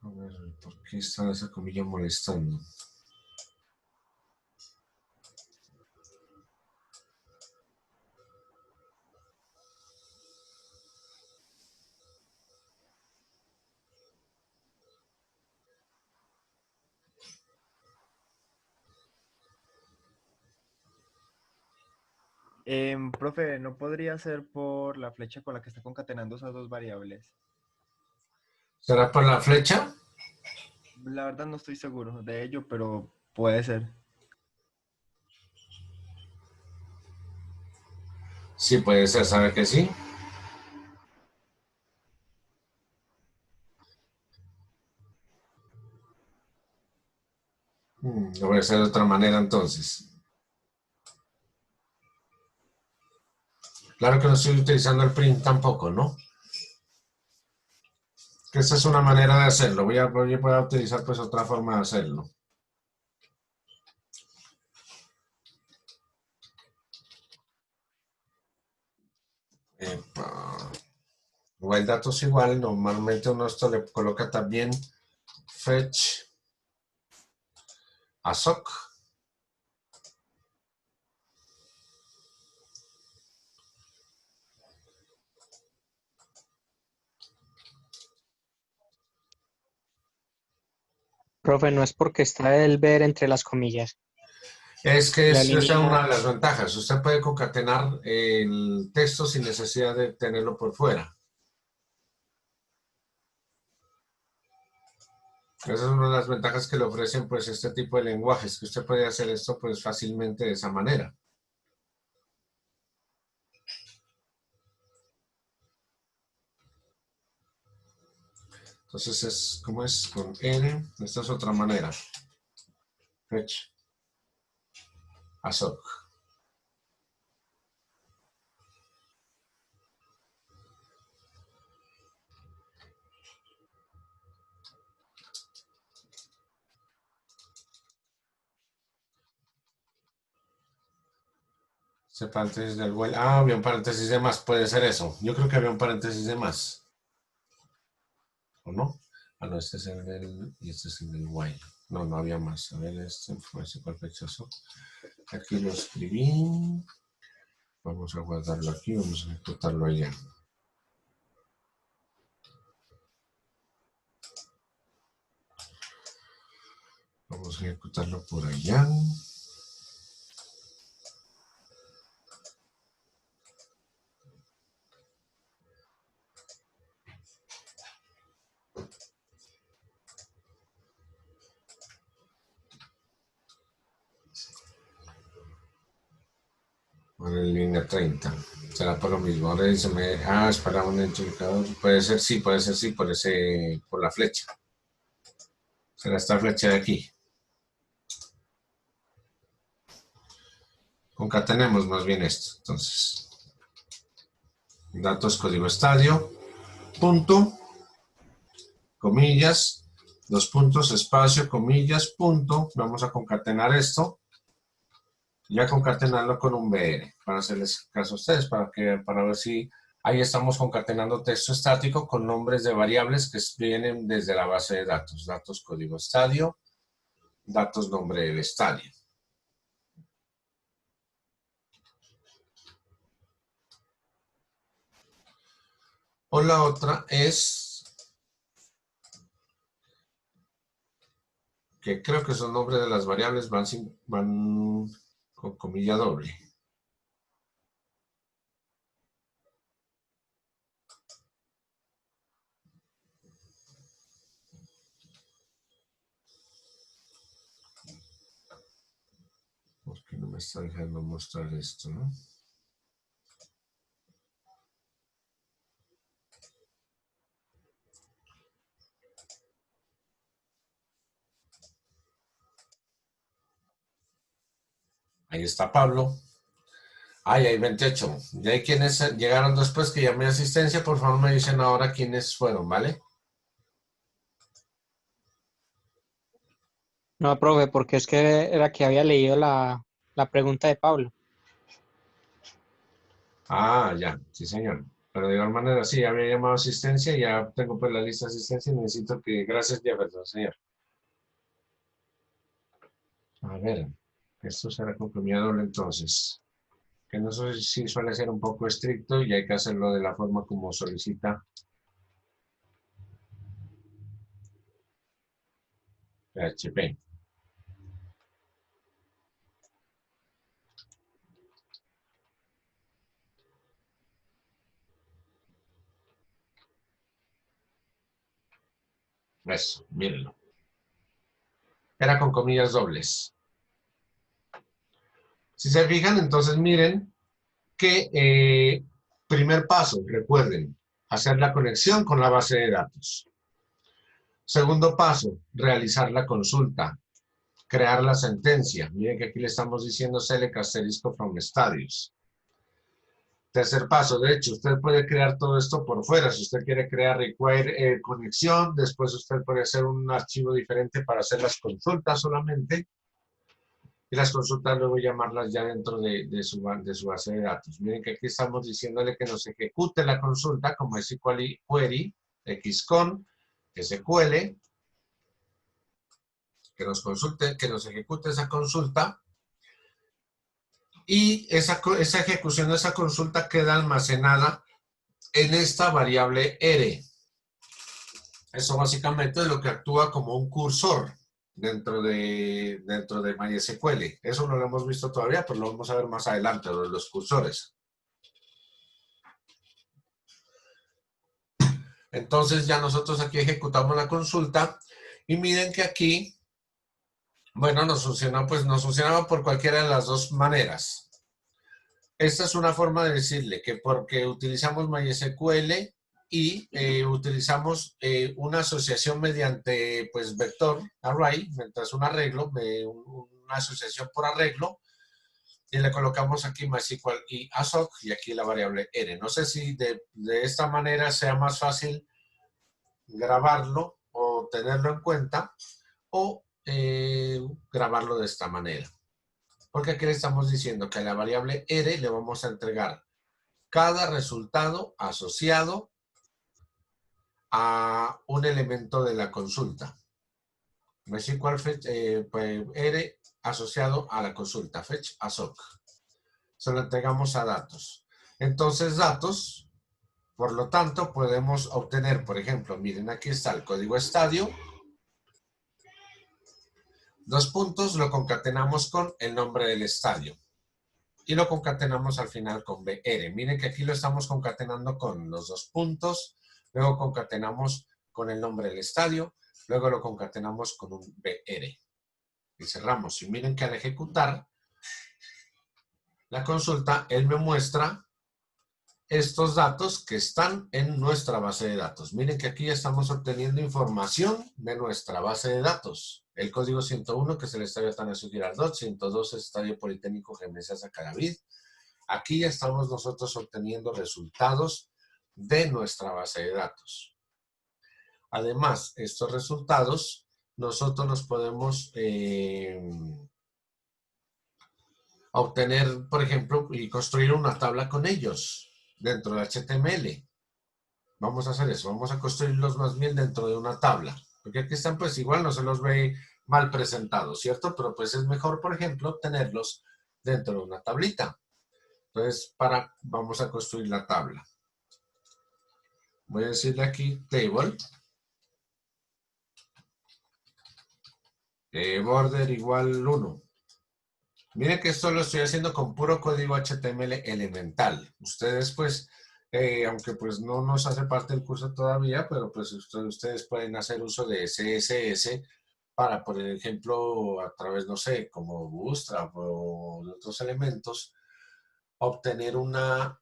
A ver, ¿por qué está esa comilla molestando? Profe, ¿no podría ser por la flecha con la que está concatenando esas dos variables? ¿Será por la flecha? La verdad no estoy seguro de ello, pero puede ser. Sí, puede ser, ¿sabe que sí? Lo voy a hacer de otra manera entonces. Claro que no estoy utilizando el print tampoco, ¿no? Que esta es una manera de hacerlo. Voy a utilizar pues otra forma de hacerlo. Igual datos igual, normalmente uno esto le coloca también fetch ASOC. Profe, no es porque está el ver entre las comillas. Es que La esa es línea, una de las ventajas. Usted puede concatenar el texto sin necesidad de tenerlo por fuera. Esa es una de las ventajas que le ofrecen pues este tipo de lenguajes, que usted puede hacer esto pues fácilmente de esa manera. Entonces ¿cómo es? Con N, esta es otra manera. Fetch ASOC. Ese paréntesis del while. Ah, había un paréntesis de más, puede ser eso. Yo creo que había un paréntesis de más. ¿O no? Ah, no, este es el del, y este es el del while. No, no había más. A ver, este fue ese perfeccionoso. Aquí lo escribí. Vamos a guardarlo aquí, vamos a ejecutarlo allá. Vamos a ejecutarlo por allá. Ahora en línea 30. Será por lo mismo. Ahora dice, espera un identificador. Puede ser sí, por la flecha. Será esta flecha de aquí. Concatenemos más bien esto. Entonces, datos código estadio, punto, comillas, dos puntos, espacio, comillas, punto. Vamos a concatenar esto. Ya concatenarlo con un BR, para hacerles caso a ustedes, para ver si ahí estamos concatenando texto estático con nombres de variables que vienen desde la base de datos. Datos código estadio, datos nombre del estadio. O la otra es, que creo que esos nombres de las variables van con comilla doble. ¿Por qué no me está dejando mostrar esto, no? Ahí está Pablo. Ay, hay 28. Y hay quienes llegaron después que llamé a asistencia, por favor me dicen ahora quiénes fueron, ¿vale? no, profe, porque es que era que había leído la pregunta de Pablo. Ah, ya, sí señor. Pero de igual manera, sí, había llamado a asistencia, ya tengo pues la lista de asistencia y necesito que, gracias Jefferson, señor. A ver, esto será con comida doble entonces. Que no sé si suele ser un poco estricto y hay que hacerlo de la forma como solicita PHP. Eso, mírenlo. Era con comillas dobles. Si se fijan, entonces miren que primer paso, recuerden, hacer la conexión con la base de datos. Segundo paso, realizar la consulta, crear la sentencia. Miren que aquí le estamos diciendo select asterisco from estadios. Tercer paso, de hecho, usted puede crear todo esto por fuera. Si usted quiere crear require conexión, después usted puede hacer un archivo diferente para hacer las consultas solamente. Y las consultas luego llamarlas ya dentro de su base de datos. Miren que aquí estamos diciéndole que nos ejecute la consulta como SQL query, xcon, SQL, que nos consulte, que nos ejecute esa consulta. Y esa ejecución de esa consulta queda almacenada en esta variable R. Eso básicamente es lo que actúa como un cursor dentro de MySQL. Eso no lo hemos visto todavía, pero lo vamos a ver más adelante, lo de los cursores. Entonces ya nosotros aquí ejecutamos la consulta y miren que aquí, bueno, nos funcionaba por cualquiera de las dos maneras. Esta es una forma de decirle que porque utilizamos MySQL y utilizamos una asociación mediante pues vector array, mientras un arreglo, una asociación por arreglo, y le colocamos aquí MySQL y ASOC y aquí la variable R. No sé si de esta manera sea más fácil grabarlo o tenerlo en cuenta o grabarlo de esta manera. Porque aquí le estamos diciendo que a la variable R le vamos a entregar cada resultado asociado a un elemento de la consulta. MySQL fetch, R asociado a la consulta, fetch ASOC. Se lo entregamos a datos. Entonces, datos, por lo tanto, podemos obtener, por ejemplo, miren, aquí está el código estadio. Dos puntos, lo concatenamos con el nombre del estadio. Y lo concatenamos al final con BR. Miren que aquí lo estamos concatenando con los dos puntos, luego concatenamos con el nombre del estadio, luego lo concatenamos con un BR. Y cerramos. Y miren que al ejecutar la consulta, él me muestra estos datos que están en nuestra base de datos. Miren que aquí estamos obteniendo información de nuestra base de datos. El código 101, que es el estadio Atanasio Girardot, 102 es Estadio Politécnico Gemesa Sacaravid. Aquí ya estamos nosotros obteniendo resultados de nuestra base de datos. Además, estos resultados nosotros los podemos obtener, por ejemplo, y construir una tabla con ellos dentro de HTML. Vamos a hacer eso, vamos a construirlos más bien dentro de una tabla. Porque aquí están, pues igual no se los ve mal presentados, ¿cierto? Pero pues es mejor, por ejemplo, tenerlos dentro de una tablita. Entonces, vamos a construir la tabla. Voy a decirle aquí table. Border igual 1. Miren que esto lo estoy haciendo con puro código HTML elemental. Ustedes pues, aunque pues no nos hace parte del curso todavía, pero pues ustedes pueden hacer uso de CSS para, por ejemplo, a través, no sé, como Bootstrap o de otros elementos, obtener una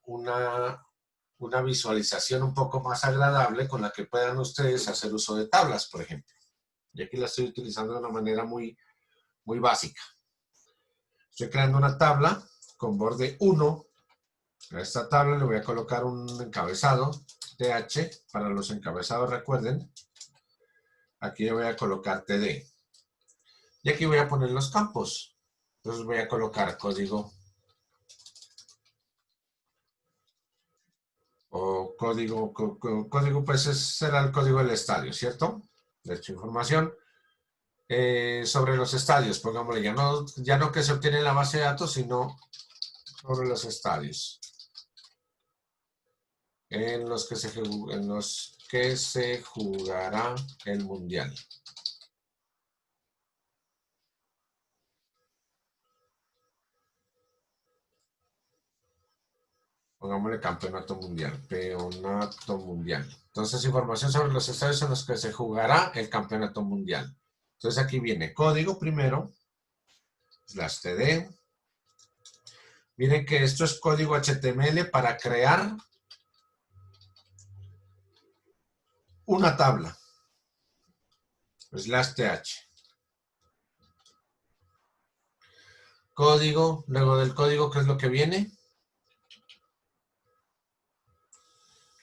visualización un poco más agradable con la que puedan ustedes hacer uso de tablas, por ejemplo. Y aquí la estoy utilizando de una manera muy básica. Estoy creando una tabla con borde 1. A esta tabla le voy a colocar un encabezado, TH, para los encabezados, recuerden. Aquí le voy a colocar TD. Y aquí voy a poner los campos. Entonces voy a colocar código. O código pues será el código del estadio, ¿cierto? De hecho, información. Sobre los estadios, pongámosle, ya no que se obtiene en la base de datos, sino sobre los estadios en los que se jugará el mundial. Pongámosle campeonato mundial, campeonato mundial. Entonces, información sobre los estadios en los que se jugará el campeonato mundial. Entonces, aquí viene código primero, /td. Miren que esto es código HTML para crear una tabla, /th. Código, luego del código, ¿qué es lo que viene?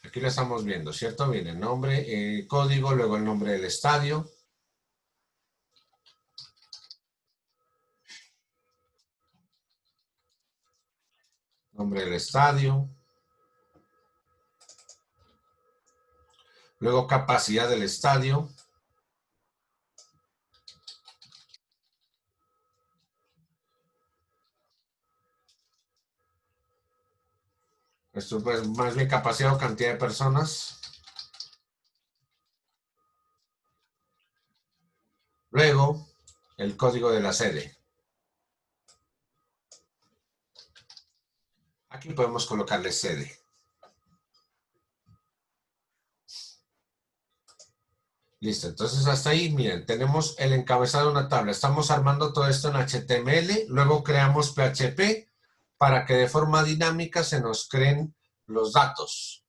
Aquí lo estamos viendo, ¿cierto? Viene el nombre, código, luego el nombre del estadio. Nombre del estadio. Luego capacidad del estadio. Esto pues más bien capacidad o cantidad de personas. Luego, el código de la sede. Aquí podemos colocarle sede. Listo, entonces hasta ahí, miren, tenemos el encabezado de una tabla. Estamos armando todo esto en HTML, luego creamos PHP para que de forma dinámica se nos creen los datos.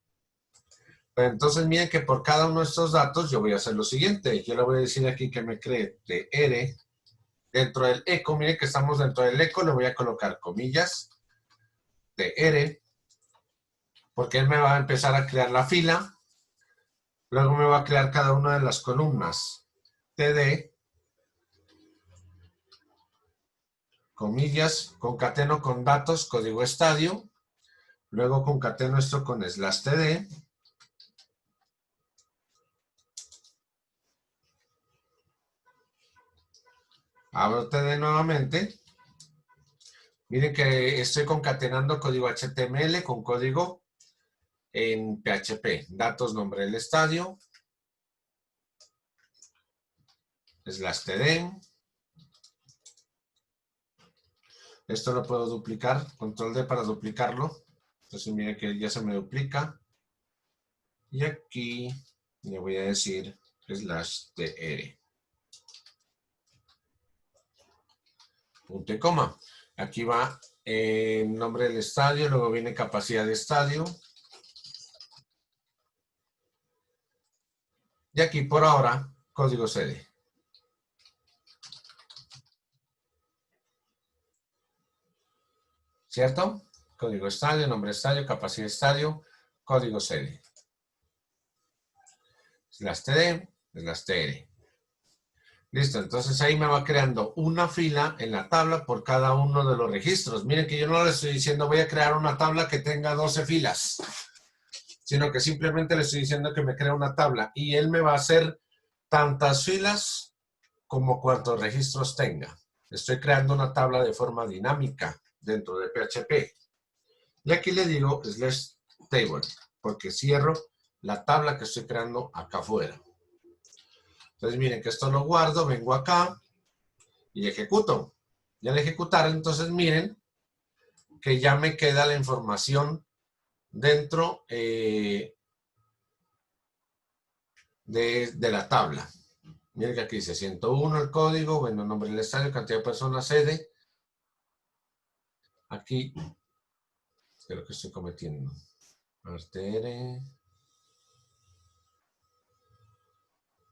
Pero entonces miren que por cada uno de estos datos yo voy a hacer lo siguiente. Yo le voy a decir aquí que me cree tr. Dentro del eco, miren que estamos dentro del eco, le voy a colocar comillas, tr, porque él me va a empezar a crear la fila. Luego me va a crear cada una de las columnas. TD, comillas, concateno con datos, código estadio. Luego concateno esto con slash TD. Abro TD nuevamente. Miren que estoy concatenando código HTML con código en PHP. Datos, nombre del estadio. Slash TD. Esto lo puedo duplicar. Control D para duplicarlo. Entonces miren que ya se me duplica. Y aquí le voy a decir slash tr. Punto y coma. Aquí va el nombre del estadio, luego viene capacidad de estadio. Y aquí por ahora, código sede. ¿Cierto? Código estadio, nombre estadio, capacidad de estadio, código sede. Slash td, slash tr. Listo, entonces ahí me va creando una fila en la tabla por cada uno de los registros. Miren que yo no le estoy diciendo voy a crear una tabla que tenga 12 filas, sino que simplemente le estoy diciendo que me crea una tabla y él me va a hacer tantas filas como cuantos registros tenga. Estoy creando una tabla de forma dinámica dentro de PHP. Y aquí le digo slash table, porque cierro la tabla que estoy creando acá afuera. Entonces miren que esto lo guardo, vengo acá y ejecuto. Y al ejecutar, entonces miren que ya me queda la información dentro de la tabla. Miren que aquí dice 101 el código, bueno, nombre del estadio, cantidad de personas, sede. Aquí, creo que estoy cometiendo. TR,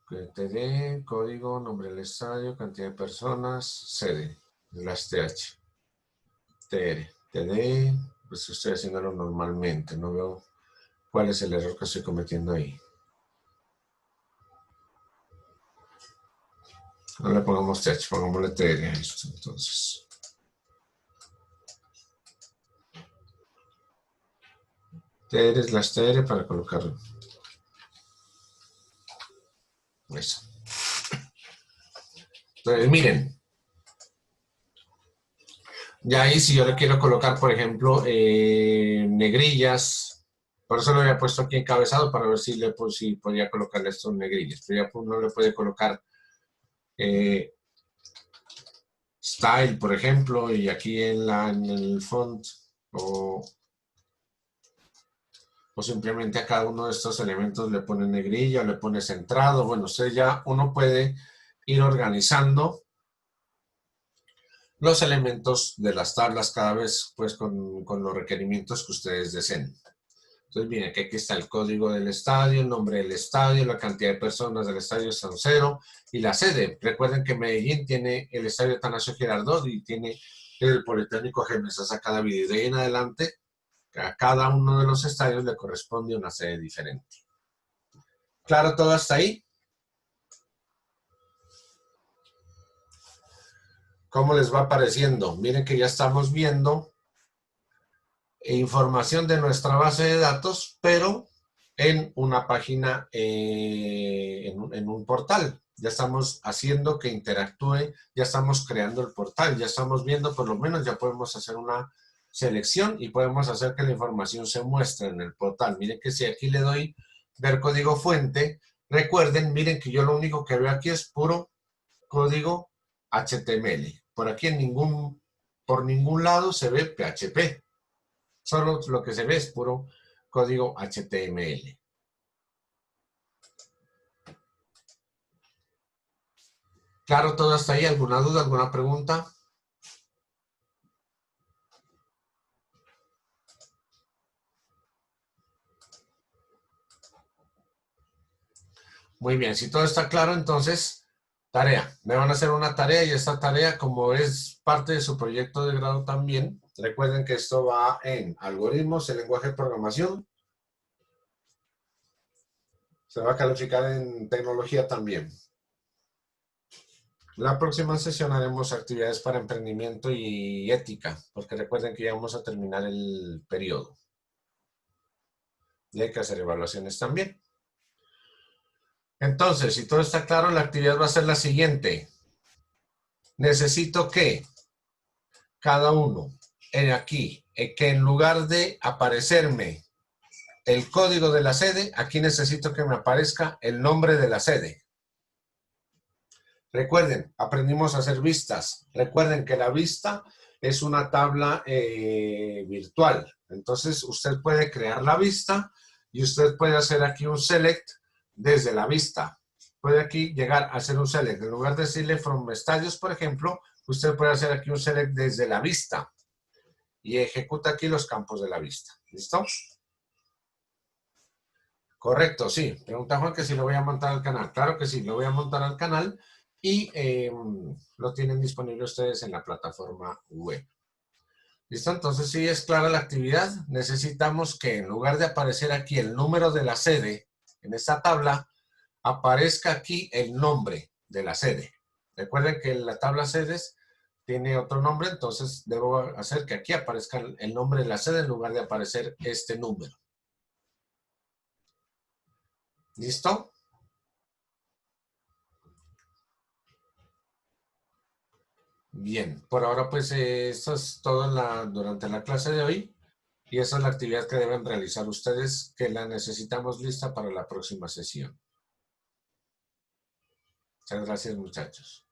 TD, código, nombre del estadio, cantidad de personas, sede, las TH, TR, TD, pues estoy haciéndolo normalmente, no veo cuál es el error que estoy cometiendo ahí. No le pongamos TH, pongámosle TR a esto, entonces. TR es las TR para colocarlo. Eso. Entonces, miren. Ya ahí si yo le quiero colocar, por ejemplo, negrillas, por eso lo había puesto aquí encabezado para ver si podía colocarle estos negrillas. Pero ya uno le puede colocar style, por ejemplo, y aquí en el font, o simplemente a cada uno de estos elementos le pone negrilla o le pone centrado. Bueno, uno puede ir organizando los elementos de las tablas cada vez pues con los requerimientos que ustedes deseen. Entonces, miren que aquí está el código del estadio, el nombre del estadio, la cantidad de personas del estadio San 0 y la sede. Recuerden que Medellín tiene el estadio Atanasio Girardot y tiene el Politécnico Gémenes Acadavid. De ahí en adelante, a cada uno de los estadios le corresponde una sede diferente. ¿Claro todo hasta ahí? ¿Cómo les va pareciendo? Miren que ya estamos viendo información de nuestra base de datos, pero en una página, en un portal. Ya estamos haciendo que interactúe, ya estamos creando el portal, ya estamos viendo, por lo menos ya podemos hacer una selección y podemos hacer que la información se muestre en el portal. Miren que si aquí le doy ver código fuente, recuerden, miren que yo lo único que veo aquí es puro código HTML. Por aquí por ningún lado se ve PHP. Solo lo que se ve es puro código HTML. ¿Claro todo hasta ahí? ¿Alguna duda, alguna pregunta? Muy bien, si todo está claro, entonces, tarea. Me van a hacer una tarea y esta tarea, como es parte de su proyecto de grado también, recuerden que esto va en algoritmos, el lenguaje de programación. Se va a calificar en tecnología también. La próxima sesión haremos actividades para emprendimiento y ética, porque recuerden que ya vamos a terminar el periodo. Y hay que hacer evaluaciones también. Entonces, si todo está claro, la actividad va a ser la siguiente. Necesito que cada uno, aquí, que en lugar de aparecerme el código de la sede, aquí necesito que me aparezca el nombre de la sede. Recuerden, aprendimos a hacer vistas. Recuerden que la vista es una tabla virtual. Entonces, usted puede crear la vista y usted puede hacer aquí un select desde la vista. Puede aquí llegar a hacer un select. En lugar de decirle from estadios, por ejemplo, usted puede hacer aquí un select desde la vista y ejecuta aquí los campos de la vista. ¿Listo? Correcto, sí. Pregunta Juan que si lo voy a montar al canal. Claro que sí, lo voy a montar al canal y lo tienen disponible ustedes en la plataforma web. ¿Listo? Entonces, si es clara la actividad, necesitamos que en lugar de aparecer aquí el número de la sede en esta tabla, aparezca aquí el nombre de la sede. Recuerden que la tabla sedes tiene otro nombre, entonces debo hacer que aquí aparezca el nombre de la sede en lugar de aparecer este número. ¿Listo? Bien, por ahora pues esto es todo durante la clase de hoy y esa es la actividad que deben realizar ustedes, que la necesitamos lista para la próxima sesión. Muchas gracias, muchachos.